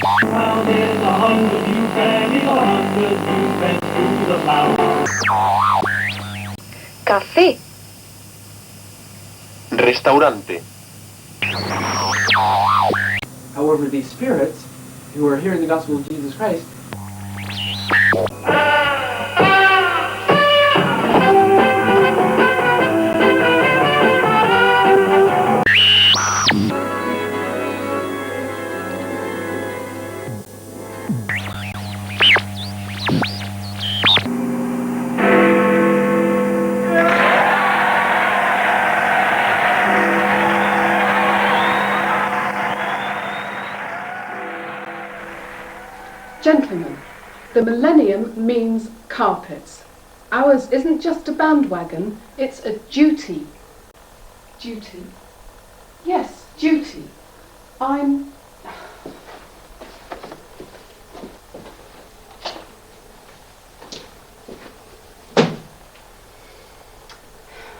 Well, there's 100 new pennies, 100 new pence to the pound. Café. Restaurante. However, these spirits, who are hearing the gospel of Jesus Christ, Gentlemen, the Millennium means carpets. Ours isn't just a bandwagon, it's a duty. Duty? Yes, duty. I'm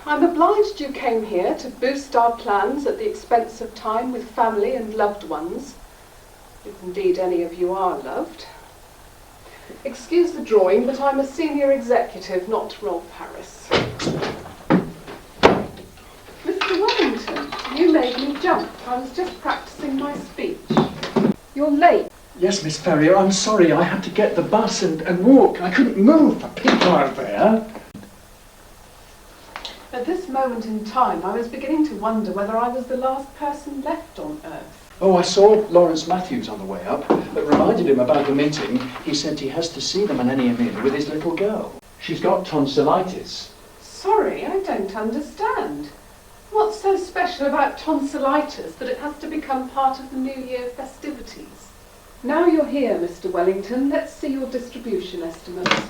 obliged you came here to boost our plans at the expense of time with family and loved ones. If indeed any of you are loved. Excuse the drawing, but I'm a senior executive, not Rolf Harris. Mr. Wellington, you made me jump. I was just practicing my speech. You're late. Yes, Miss Ferrier, I'm sorry. I had to get the bus and walk. I couldn't move for people out there. At this moment in time, I was beginning to wonder whether I was the last person left on Earth. Oh, I saw Lawrence Matthews on the way up. That reminded him about the meeting. He said he has to see the Millennium Inn with his little girl. She's got tonsillitis. Sorry, I don't understand. What's so special about tonsillitis that it has to become part of the New Year festivities? Now you're here, Mr. Wellington, let's see your distribution estimates.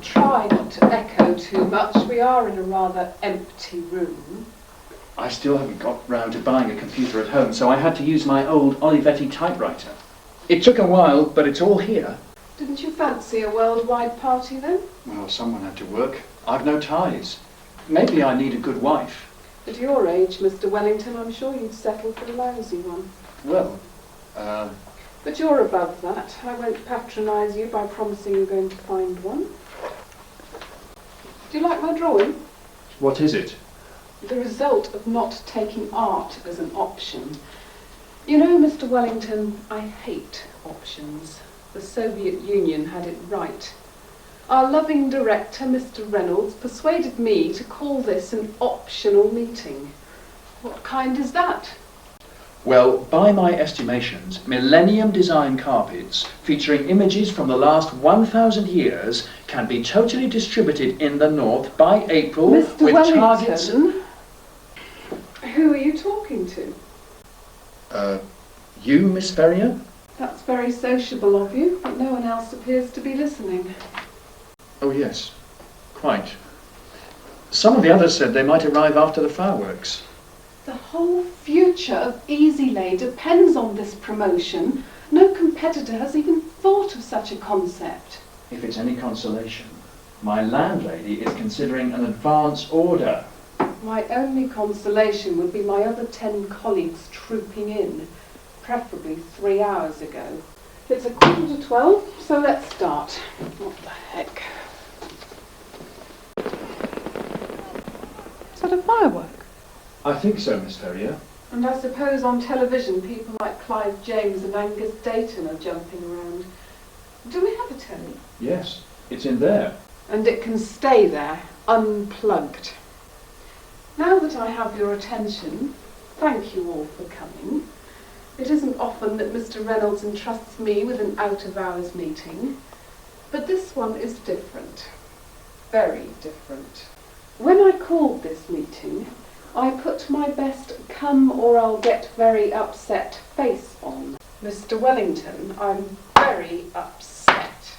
Try not to echo too much. We are in a rather empty room. I still haven't got round to buying a computer at home, so I had to use my old Olivetti typewriter. It took a while, but it's all here. Didn't you fancy a worldwide party then? Well, someone had to work. I've no ties. Maybe I need a good wife. At your age, Mr. Wellington, I'm sure you'd settle for a lousy one. Well, But you're above that. I won't patronise you by promising you're going to find one. Do you like my drawing? what is it? The result of not taking art as an option. You know, Mr. Wellington, I hate options. The Soviet Union had it right. Our loving director, Mr. Reynolds, persuaded me to call this an optional meeting. What kind is that? Well, by my estimations, Millennium design carpets featuring images from the last 1,000 years can be totally distributed in the north by April Mr. with Wellington, targets. Who are you talking to? You, Miss Ferrier? That's very sociable of you, but no one else appears to be listening. Oh, yes, quite. Some of the others said they might arrive after the fireworks. The whole future of Easylay depends on this promotion. No competitor has even thought of such a concept. If it's any consolation, my landlady is considering an advance order. My only consolation would be my other 10 colleagues trooping in, preferably 3 hours ago. It's 11:45, so let's start. What the heck? Is that a firework? I think so, Miss Ferrier. And I suppose on television people like Clive James and Angus Dayton are jumping around. Do we have a telly? Yes, it's in there. And it can stay there, unplugged. Now that I have your attention, thank you all for coming. It isn't often that Mr. Reynolds entrusts me with an out-of-hours meeting, but this one is different. Very different. When I called this meeting, I put my best come or I'll get very upset face on. Mr. Wellington, I'm very upset.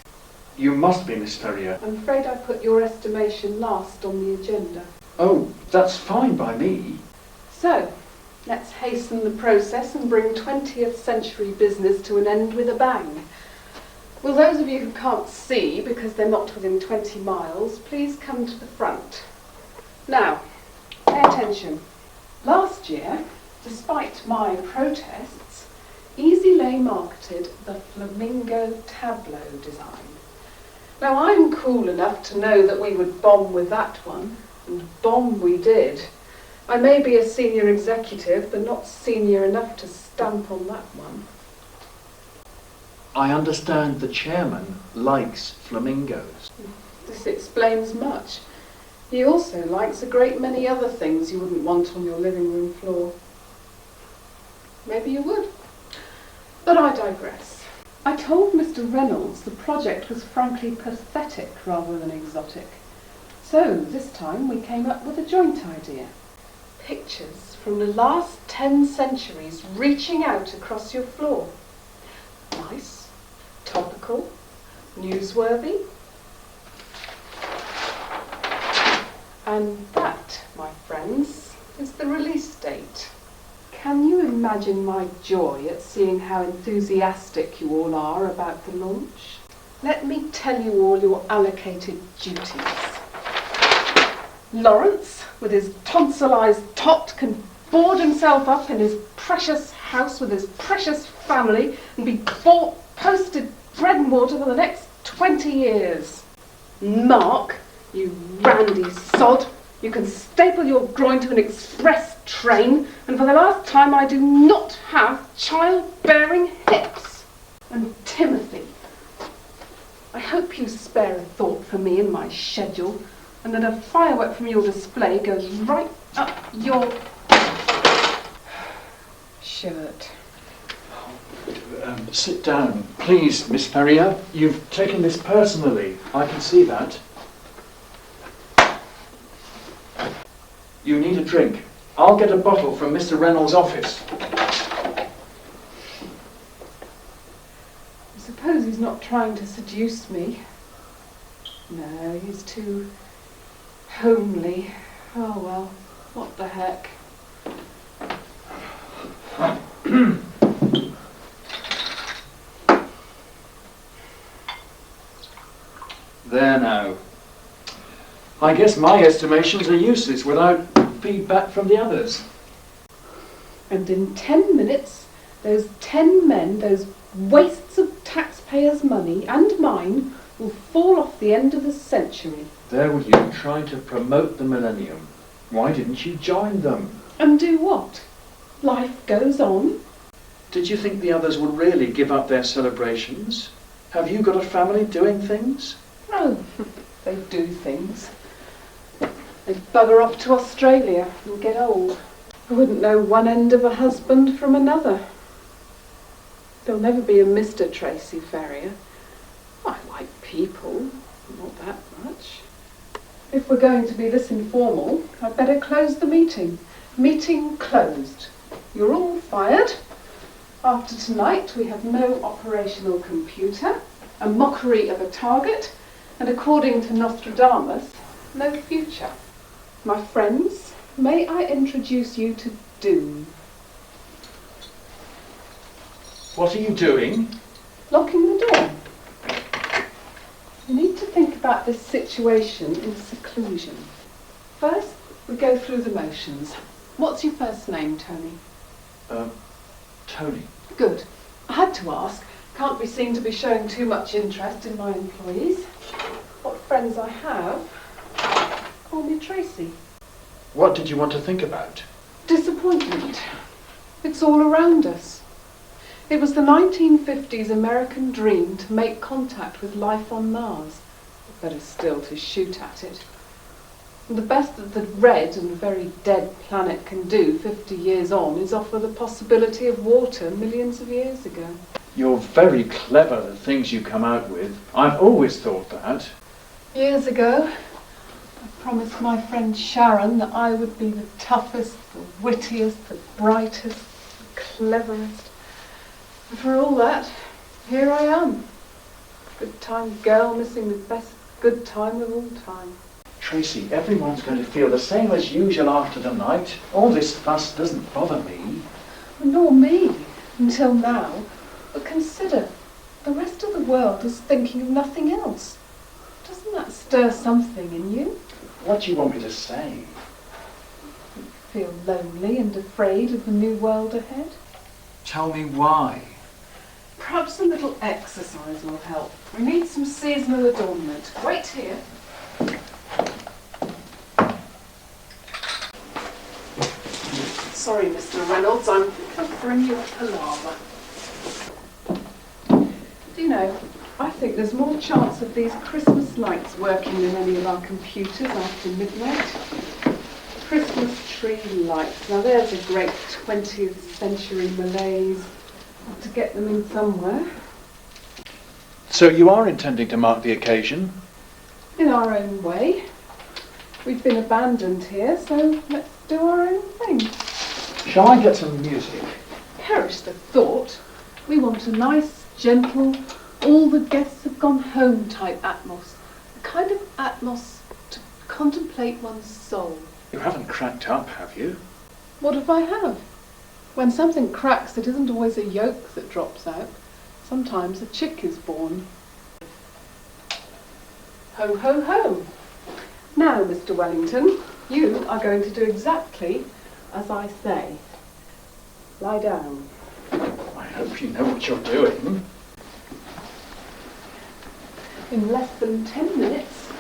You must be, Miss Ferrier. I'm afraid I put your estimation last on the agenda. Oh, that's fine by me. So, let's hasten the process and bring 20th century business to an end with a bang. Will those of you who can't see because they're not within 20 miles, please come to the front. Now, pay attention. Last year, despite my protests, Easy Lay marketed the flamingo tableau design. Now, I'm cool enough to know that we would bomb with that one, and bomb we did. I may be a senior executive, but not senior enough to stamp on that one. I understand the chairman likes flamingos. This explains much. He also likes a great many other things you wouldn't want on your living room floor. Maybe you would. But I digress. I told Mr. Reynolds the project was frankly pathetic rather than exotic. So this time we came up with a joint idea. Pictures from the last 10 centuries reaching out across your floor. Nice, topical, newsworthy. And that, my friends, is the release date. Can you imagine my joy at seeing how enthusiastic you all are about the launch? Let me tell you all your allocated duties. Lawrence, with his tonsillised tot, can board himself up in his precious house with his precious family and be bought posted bread and water for the next 20 years. Mark, you randy sod, you can staple your groin to an express train, and for the last time I do not have childbearing hips. And Timothy, I hope you spare a thought for me in my schedule, and that a firework from your display goes right up your shirt. Sit down, please, Miss Ferrier. You've taken this personally. I can see that. You need a drink. I'll get a bottle from Mr. Reynolds' office. I suppose he's not trying to seduce me. No, he's too homely. Oh well, what the heck. There now. I guess my estimations are useless without feedback from the others. And in 10 minutes, those 10 men, those wastes of taxpayers' money and mine, will fall off the end of the century. There were you trying to promote the Millennium. Why didn't you join them? And do what? Life goes on. Did you think the others would really give up their celebrations? Have you got a family doing things? Oh, they do things. They bugger off to Australia and get old. I wouldn't know one end of a husband from another. There'll never be a Mr. Tracy Ferrier. I like people, not that much. If we're going to be this informal, I'd better close the meeting. Meeting closed. You're all fired. After tonight, we have no operational computer, a mockery of a target, and according to Nostradamus, no future. My friends, may I introduce you to Doom? What are you doing? Locking the door. You need to think about this situation in seclusion. First, we go through the motions. What's your first name, Tony? Tony. Good. I had to ask. Can't be seen to be showing too much interest in my employees. What friends I have, call me Tracy. What did you want to think about? Disappointment. It's all around us. It was the 1950s American dream to make contact with life on Mars. Better still, to shoot at it. And the best that the red and very dead planet can do 50 years on is offer the possibility of water millions of years ago. You're very clever, the things you come out with. I've always thought that. Years ago, I promised my friend Sharon that I would be the toughest, the wittiest, the brightest, the cleverest. And for all that, here I am. Good time girl missing the best good time of all time. Tracy, everyone's going to feel the same as usual after the night. All this fuss doesn't bother me. Nor me, until now. But consider, the rest of the world is thinking of nothing else. Doesn't that stir something in you? What do you want me to say? feel lonely and afraid of the new world ahead? Tell me why. Perhaps a little exercise will help. We need some seasonal adornment. Wait here. Sorry, Mr. Reynolds, I'm offering you a palaver. Do you know, I think there's more chance of these Christmas lights working than any of our computers after midnight. Christmas tree lights. Now there's a great 20th century malaise. Have to get them in somewhere. So you are intending to mark the occasion? In our own way. We've been abandoned here, so let's do our own thing. Shall I get some music? Perish the thought. We want a nice, gentle, all the guests have gone home type atmos. A kind of atmos to contemplate one's soul. You haven't cracked up, have you? What if I have? When something cracks, it isn't always a yolk that drops out. Sometimes a chick is born. Ho, ho, ho. Now, Mr. Wellington, you are going to do exactly as I say. Lie down. I hope you know what you're doing. In less than 10 minutes,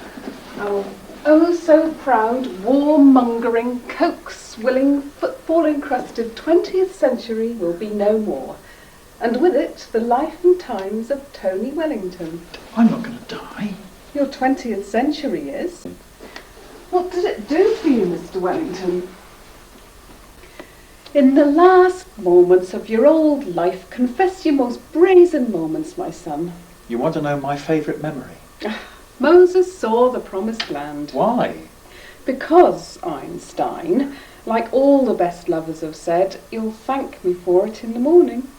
our oh so proud, war-mongering, coke-swilling, football-encrusted 20th century will be no more. And with it, the life and times of Tony Wellington. I'm not going to die. Your 20th century is. What did it do for you, Mr. Wellington? In the last moments of your old life, confess your most brazen moments, my son. You want to know my favourite memory? Moses saw the promised land. Why? Because, Einstein, like all the best lovers have said, you'll thank me for it in the morning.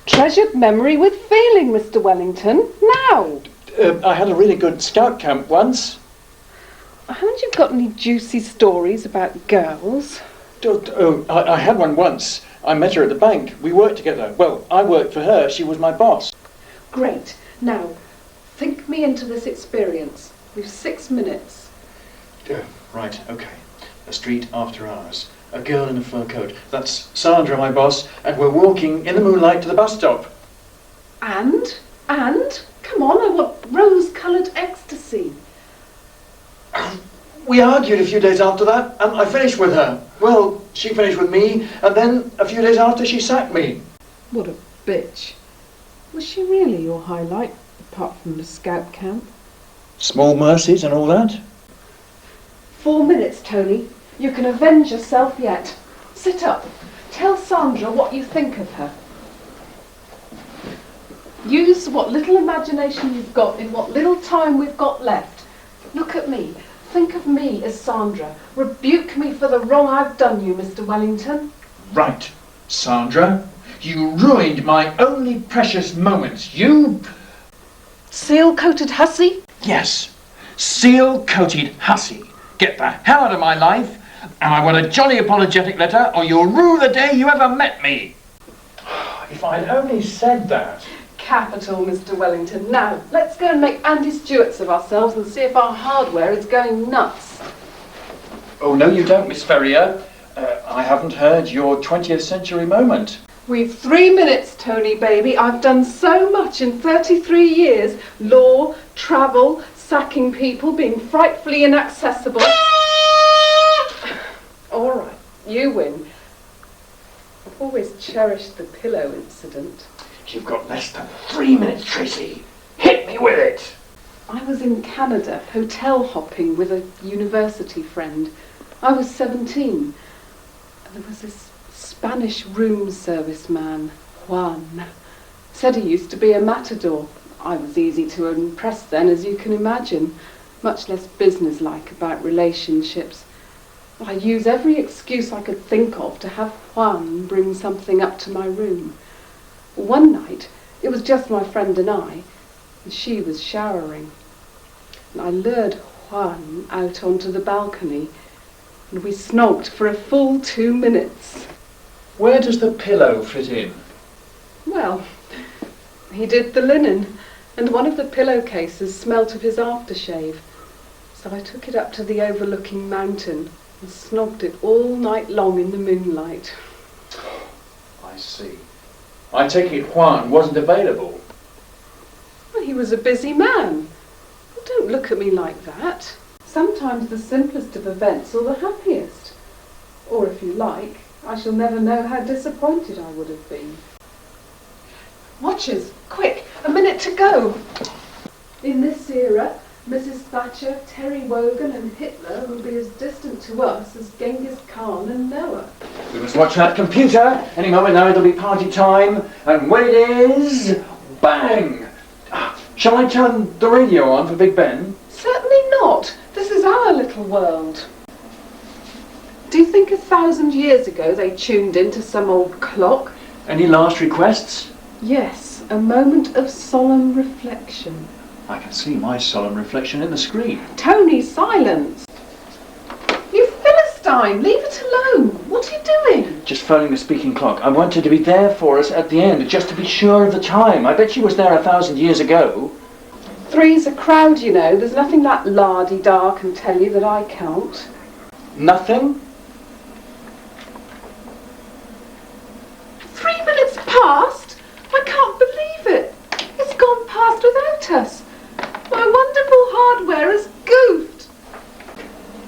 Treasured memory with feeling, Mr. Wellington. Now! I had a really good scout camp once. Haven't you got any juicy stories about girls? I had one once. I met her at the bank. We worked together. Well, I worked for her. She was my boss. Great. Now, think me into this experience. We've 6 minutes. Right, okay. A street after hours. A girl in a fur coat. That's Sandra, my boss, and we're walking in the moonlight to the bus stop. And? Come on, I want rose-coloured ecstasy. We argued a few days after that, and I finished with her. Well, she finished with me, and then a few days after she sacked me. What a bitch. Was she really your highlight, apart from the scout camp? Small mercies and all that? 4 minutes, Tony. You can avenge yourself yet. Sit up. Tell Sandra what you think of her. Use what little imagination you've got in what little time we've got left. Look at me. Think of me as Sandra. Rebuke me for the wrong I've done you, Mr. Wellington. Right, Sandra. You ruined my only precious moments. You... Seal-coated hussy? Yes, seal-coated hussy. Get the hell out of my life, and I want a jolly apologetic letter, or you'll rue the day you ever met me. If I'd only said that. Capital, Mr. Wellington. Now, let's go and make Andy Stewarts of ourselves and see if our hardware is going nuts. Oh, no, you don't, Miss Ferrier. I haven't heard your 20th century moment. We've 3 minutes, Tony, baby. I've done so much in 33 years. Law, travel, sacking people, being frightfully inaccessible. All right, you win. I've always cherished the pillow incident. You've got less than 3 minutes, Tracy. Hit me with it. I was in Canada, hotel hopping with a university friend. I was 17. There was this Spanish room service man, Juan. Said he used to be a matador. I was easy to impress then, as you can imagine. Much less businesslike about relationships. I'd use every excuse I could think of to have Juan bring something up to my room. One night, it was just my friend and I, and she was showering. And I lured Juan out onto the balcony, and we snogged for a full 2 minutes. Where does the pillow fit in? Well, he did the linen, and one of the pillowcases smelt of his aftershave. So I took it up to the overlooking mountain, and snogged it all night long in the moonlight. I see. I take it Juan wasn't available. Well, he was a busy man. Well, don't look at me like that. Sometimes the simplest of events are the happiest. Or if you like, I shall never know how disappointed I would have been. Watches, quick, a minute to go. In this era, Mrs. Thatcher, Terry Wogan and Hitler will be as distant to us as Genghis Khan and Noah. We must watch that computer. Any moment now it'll be party time. And when it is, bang! Shall I turn the radio on for Big Ben? Certainly not. This is our little world. Do you think 1,000 years ago they tuned into some old clock? Any last requests? Yes, a moment of solemn reflection. I can see my solemn reflection in the screen. Tony, silence! You Philistine, leave it alone. What are you doing? Just phoning the speaking clock. I want her to be there for us at the end, just to be sure of the time. I bet she was there 1,000 years ago. Three's a crowd, you know. There's nothing that la-di-da can tell you that I can't. Nothing? 3 minutes past? I can't believe it. It's gone past without us. My wonderful hardware has goofed.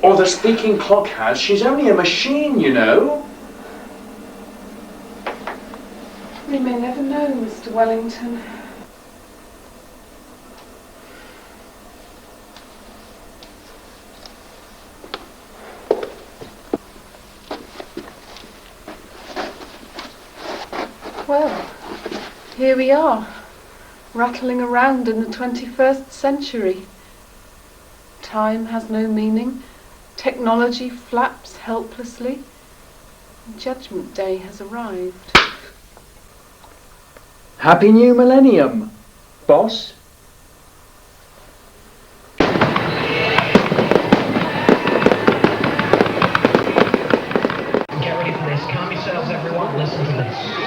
Or the speaking clock has. She's only a machine, you know. We may never know, Mr. Wellington. Well, here we are, rattling around in the 21st century. Time has no meaning, technology flaps helplessly, and Judgment Day has arrived. Happy New Millennium, boss. Get ready for this. Calm yourselves, everyone. Listen to this.